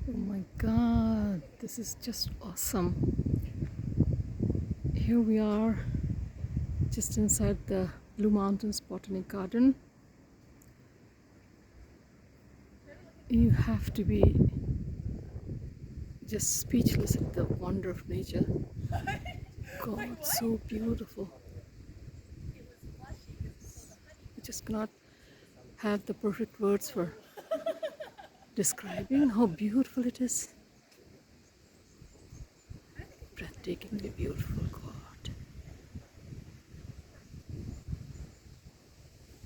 Oh my god, this is just awesome. Here we are just inside the Blue Mountains Botanic Garden. You have to be just speechless at the wonder of nature. God, so beautiful. I just cannot have the perfect words for describing how beautiful it is. Breathtakingly beautiful, God.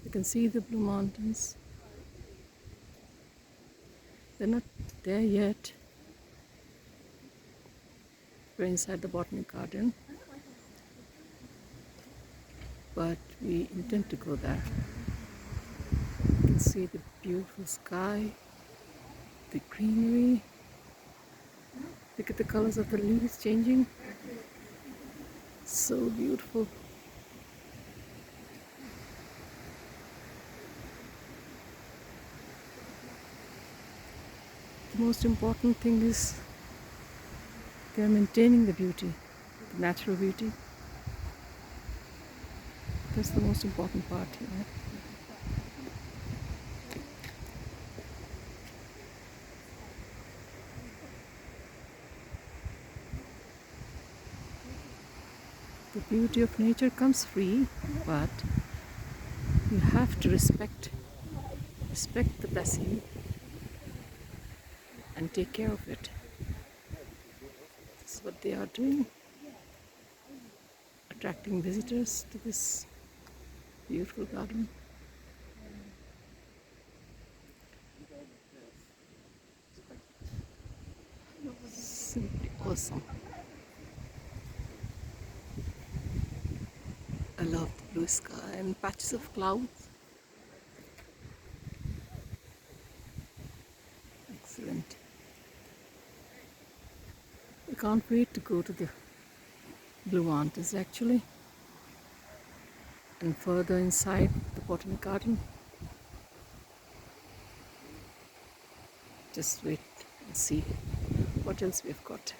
You can see the Blue Mountains. They're not there yet. We're inside the Botanic Garden, but we intend to go there. You can see the beautiful sky, the greenery. Look at the colors of the leaves changing. So beautiful. The most important thing is they are maintaining the beauty, the natural beauty. That's the most important part here. The beauty of nature comes free, but you have to respect the blessing and take care of it. This is what they are doing, attracting visitors to this beautiful garden. Simply awesome. I love the blue sky and patches of clouds. Excellent. I can't wait to go to the Blue Mountains actually, and further inside the Botanic Garden. Just wait and see what else we've got.